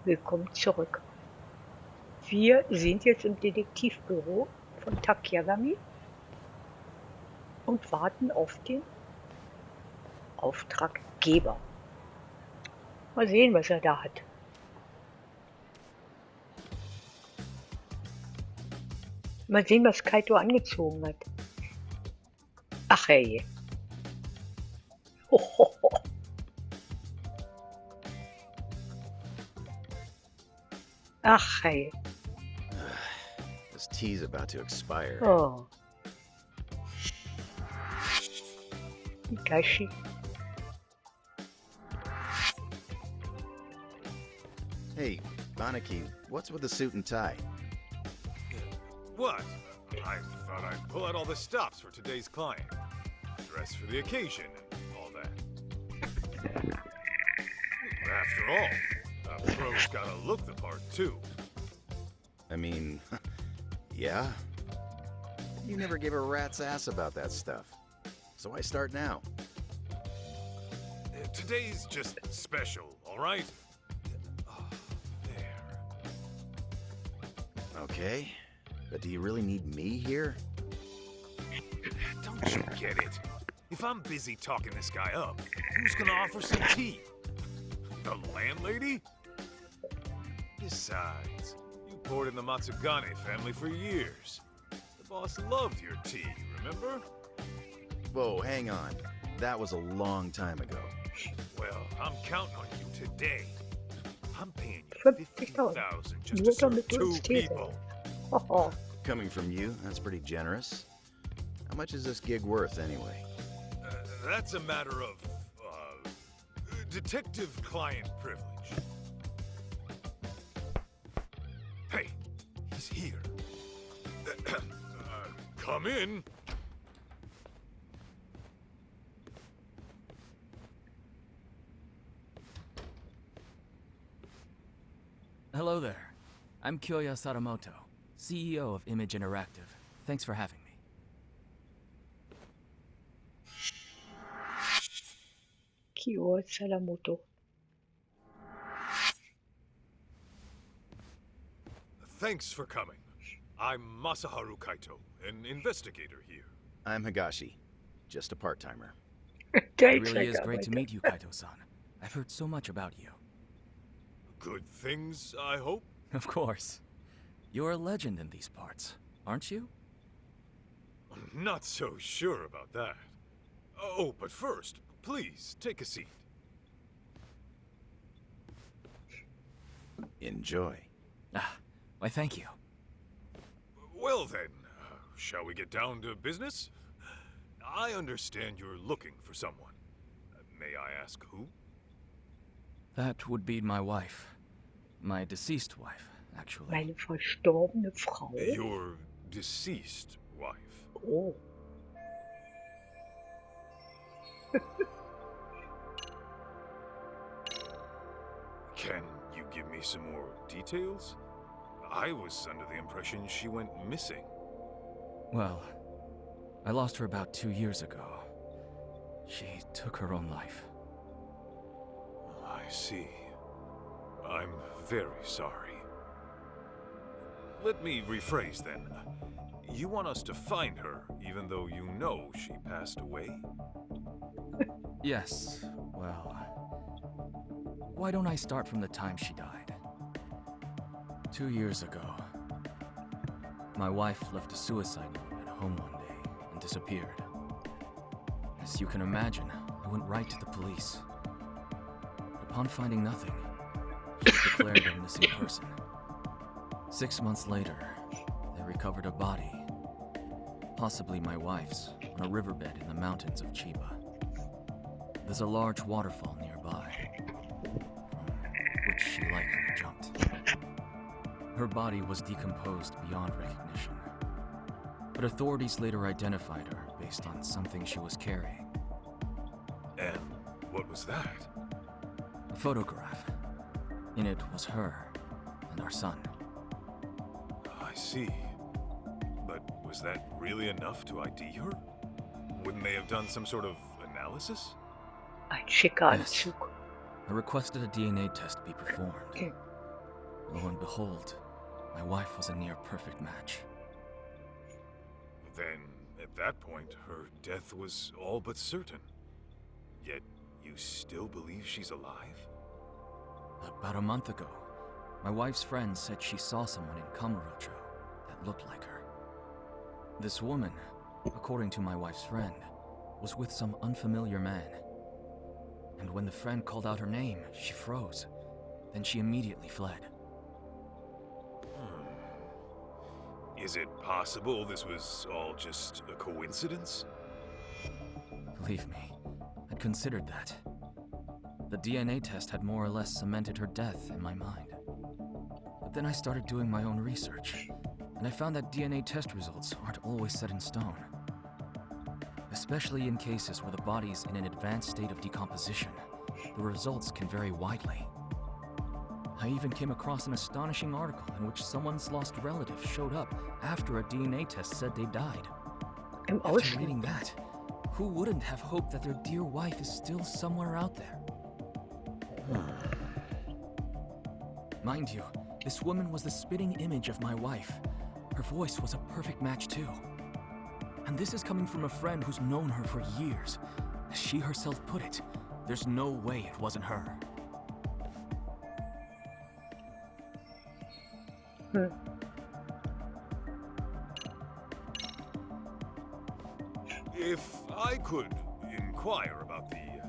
Willkommen zurück. Wir sind jetzt im Detektivbüro von Takeagami und warten auf den Auftraggeber. Mal sehen, was er da hat. Mal sehen, was Kaito angezogen hat. Ach hey. Hohoho. Ach hey. This tea's about to expire. Oh. Geishi. Hey, Banaki, what's with the suit and tie? What? I thought I'd pull out all the stops for today's client. Dress for the occasion and all that. After all, a pro's gotta look the part too. I mean, yeah? You never gave a rat's ass about that stuff. So I start now. Today's just special, all right? Oh, there. Okay, but do you really need me here? Don't you get it? If I'm busy talking this guy up, who's gonna offer some tea? The landlady? Besides, you poured in the Matsugane family for years. The boss loved your tea, remember? Whoa, hang on. That was a long time ago. Well, I'm counting on you today. I'm paying you 50,000. $50,000 just to Nur serve damit du 2 uns Tee people. Hoho. Coming from you, that's pretty generous. How much is this gig worth, anyway? That's a matter of, detective-client privilege. Hey, he's here. Come in. Hello there. I'm Kyoya Sadamoto, CEO of Image Interactive. Thanks for having me. Kyo Salamoto. Thanks for coming. I'm Masaharu Kaito, an investigator here. I'm Higashi, just a part-timer. It really is great to meet you, Kaito-san. I've heard so much about you. Good things, I hope? Of course. You're a legend in these parts, aren't you? I'm not so sure about that. Oh, but first, please, take a seat. Enjoy. Ah, why thank you. Well then, shall we get down to business? I understand you're looking for someone. May I ask who? That would be my wife. My deceased wife, actually. Meine verstorbene Frau. Your deceased wife. Oh. Can you give me some more details? I was under the impression she went missing. Well, I lost her about 2 years ago. She took her own life. I see. I'm very sorry. Let me rephrase then. You want us to find her, even though you know she passed away? Yes, well... Why don't I start from the time she died? 2 years ago, my wife left a suicide note at home one day and disappeared. As you can imagine, I went right to the police. Upon finding nothing, she was declared a missing person. 6 months later, they recovered a body, possibly my wife's, on a riverbed in the mountains of Chiba. There's a large waterfall nearby, from which she likely jumped. Her body was decomposed beyond recognition, but authorities later identified her based on something she was carrying. And what was that? A photograph. In it was her and our son. I see. But was that really enough to ID her? Wouldn't they have done some sort of analysis? Ein schicker Yes. Anzug. I requested a DNA test be performed. Lo and behold, my wife was a near-perfect match. Then, at that point, her death was all but certain. Yet, you still believe she's alive? About a month ago, my wife's friend said she saw someone in Kamurocho that looked like her. This woman, according to my wife's friend, was with some unfamiliar man. And when the friend called out her name, she froze. Then she immediately fled. Is it possible this was all just a coincidence? Believe me, I'd considered that. The DNA test had more or less cemented her death in my mind. But then I started doing my own research, and I found that DNA test results aren't always set in stone. Especially in cases where the body's in an advanced state of decomposition, the results can vary widely. I even came across an astonishing article in which someone's lost relative showed up after a DNA test said they died. After reading that, who wouldn't have hoped that their dear wife is still somewhere out there? Mind you, this woman was the spitting image of my wife. Her voice was a perfect match too. And this is coming from a friend who's known her for years. As she herself put it, there's no way it wasn't her. If I could inquire about the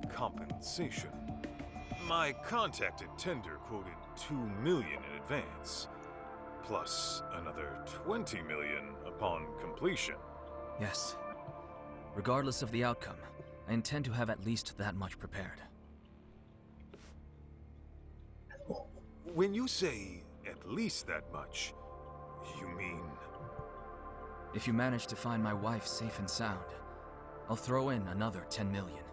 compensation. My contacted tender quoted $2 million in advance, plus another $20 million upon completion. Yes. Regardless of the outcome, I intend to have at least that much prepared. When you say at least that much, you mean... If you manage to find my wife safe and sound, I'll throw in another 10 million.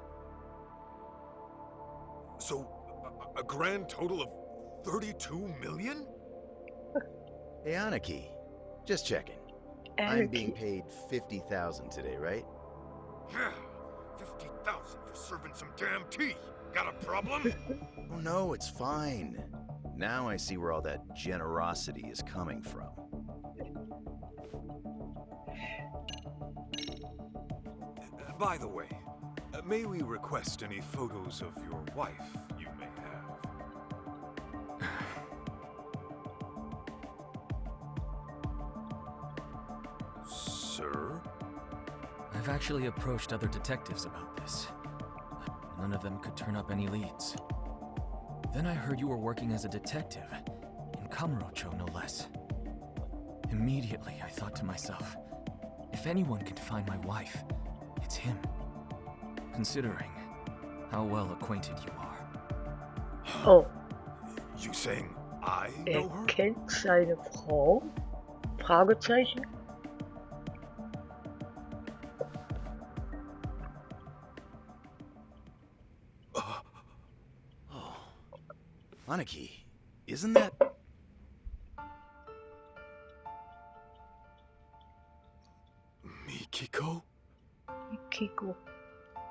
So, a grand total of 32 million? Hey, Aniki. Just checking. I'm being paid 50,000 today, right? Yeah, 50,000 for serving some damn tea. Got a problem? Oh no, it's fine. Now I see where all that generosity is coming from. By the way, may we request any photos of your wife you may have? Sir? I've actually approached other detectives about this, but none of them could turn up any leads. Then I heard you were working as a detective, in Kamurocho no less. Immediately I thought to myself, if anyone can find my wife, it's him. Considering how well acquainted you are. Oh, You saying I know her? kennt seine Frau? Fragezeichen. Aniki, isn't that... Mikiko? Kiko.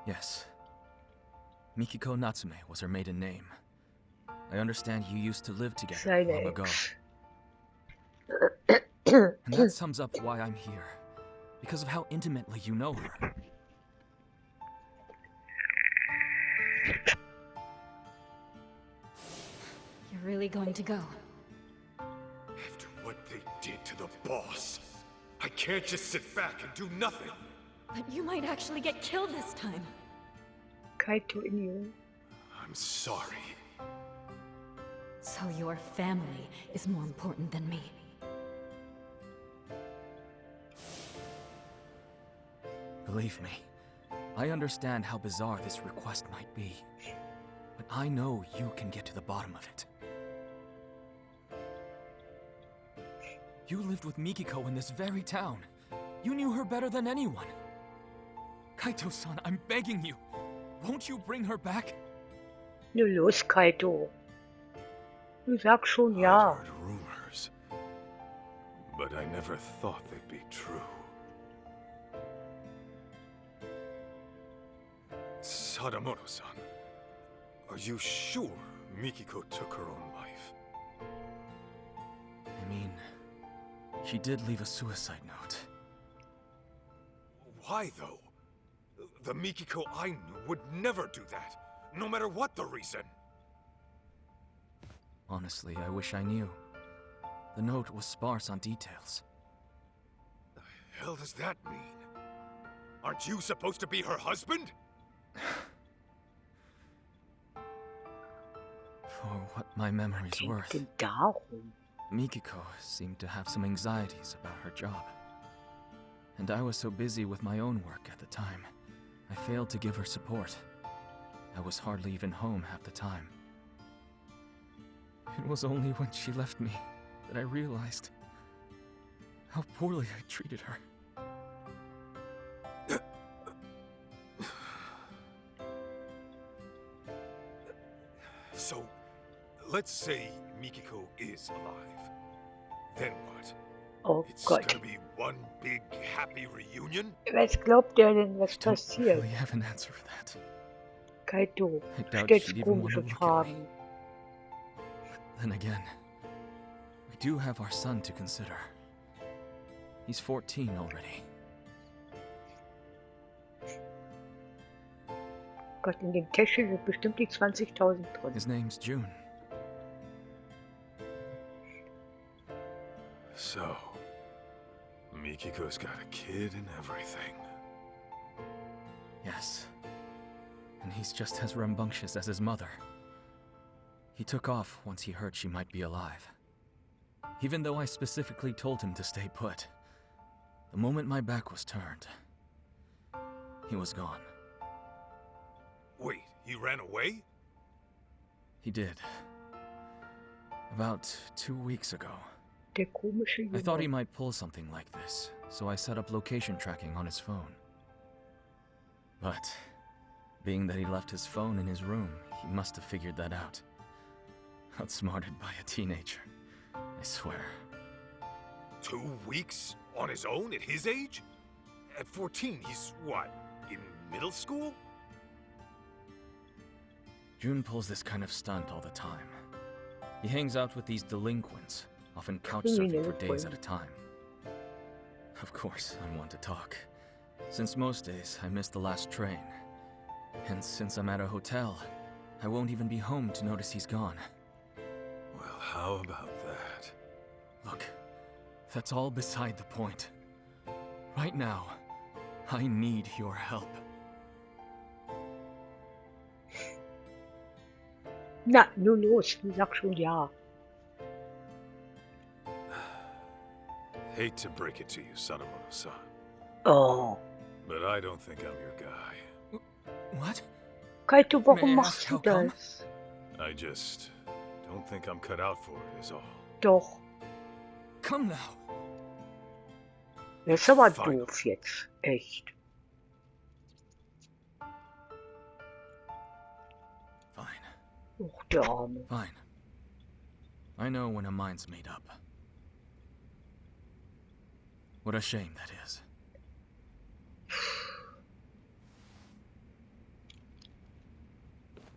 Yes. Mikiko Natsume was her maiden name. I understand you used to live together Seine long ago. Ex. And that sums up why I'm here. Because of how intimately you know her. You're really going to go? After what they did to the boss, I can't just sit back and do nothing. But you might actually get killed this time. Kaito in you. I'm sorry. So your family is more important than me. Believe me, I understand how bizarre this request might be. But I know you can get to the bottom of it. You lived with Mikiko in this very town. You knew her better than anyone. Kaito-san, I'm begging you. Won't you bring her back? Nu los, Kaito. Du sag schon I've ja. heard rumors, but I never thought they'd be true. Sadamoto-san, are you sure Mikiko took her own life? She did leave a suicide note. Why, though? The Mikiko I knew would never do that, no matter what the reason. Honestly, I wish I knew. The note was sparse on details. The hell does that mean? Aren't you supposed to be her husband? For what my memory's worth, Denn darum. Mikiko seemed to have some anxieties about her job. And I was so busy with my own work at the time, I failed to give her support. I was hardly even home half the time. It was only when she left me that I realized how poorly I treated her. So, let's say Mikiko is alive. Then what? Oh It's Gott. gonna be one big happy reunion? Was glaubt der denn, was I don't passiert? really have an answer for that. Kaito, I du doubt stellst she'd even want to komische look at me. Fragen. Then again, we do have our son to consider. He's 14 already. Gott, in dem Täschchen sind bestimmt die 20.000 drin. His name's June. So, Mikiko's got a kid and everything. Yes. And he's just as rambunctious as his mother. He took off once he heard she might be alive. Even though I specifically told him to stay put. The moment my back was turned, he was gone. Wait, he ran away? He did. About 2 weeks ago. Der komische I thought he Junge. might pull something like this, so I set up location tracking on his phone. But, being that he left his phone in his room, he must have figured that out. Outsmarted by a teenager, I swear. 2 weeks on his own at his age? At 14, he's what, in middle school? June pulls this kind of stunt all the time. He hangs out with these delinquents, often couch surfing for days at a time. Of course, I'm one to talk. Since most days, I miss the last train. And since I'm at a hotel, I won't even be home to notice he's gone. Well, how about that? Look, that's all beside the point. Right now, I need your help. Na, nun los, sag schon ja. Hate to break it to you, Sadamoto-san, Oh. but I don't think I'm your guy. What? Kaito, May warum I machst ask du how come? das? I just don't think I'm cut out for it, is all. Doch. Come now. Das ist aber Fine. doof jetzt. Echt. Fine, Och, der Arme. fine. I know when a mind's made up. What a shame that is.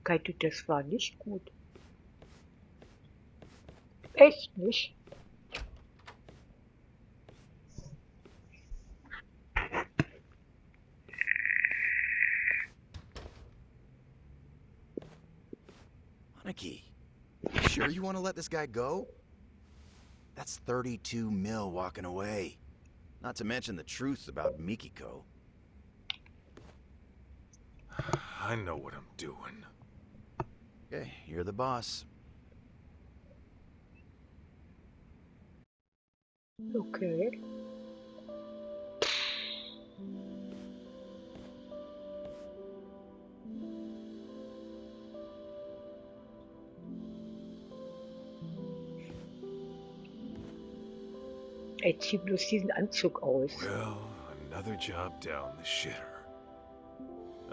Kaito, das war nicht gut. Echt nicht? Aniki, you sure you want to let this guy go? That's 32 mil walking away. Not to mention the truth about Mikiko. I know what I'm doing. Okay, you're the boss. Okay. Er zieht bloß diesen Anzug aus. Well, another job down the shitter.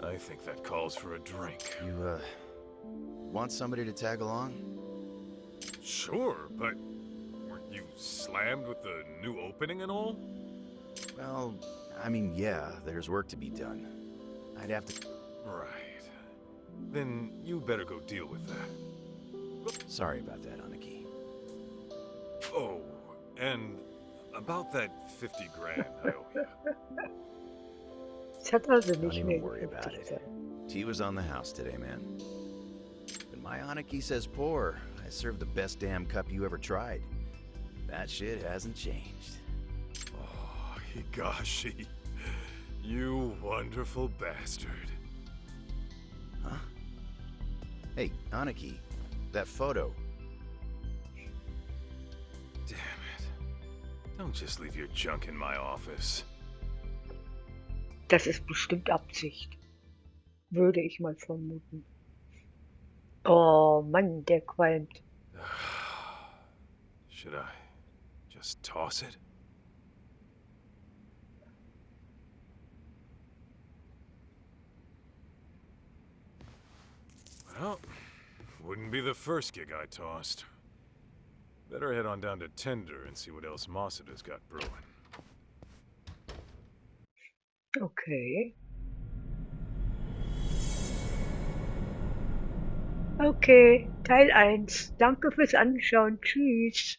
I think that calls for a drink. You, want somebody to tag along? Sure, but weren't you slammed with the new opening and all? Well, I mean, yeah, there's work to be done. I'd have to... Right. Then you better go deal with that. Sorry about that, Aniki. Oh, and About that 50 grand I owe you. Es hat also Don't nicht mehr even worry about 50 it. Cent. Tea was on the house today, man. When my Aniki says pour, I serve the best damn cup you ever tried. That shit hasn't changed. Oh, Higashi. You wonderful bastard. Huh? Hey, Aniki, that photo. Damn it. Don't just leave your junk in my office. Das ist bestimmt Absicht. Würde ich mal vermuten. Oh Mann, der qualmt. Should I just toss it? Well, wouldn't be the first gig I tossed. Better head on down to Tender and see what else Mossad has got brewing. Okay. Okay, Teil 1. Danke fürs Anschauen. Tschüss.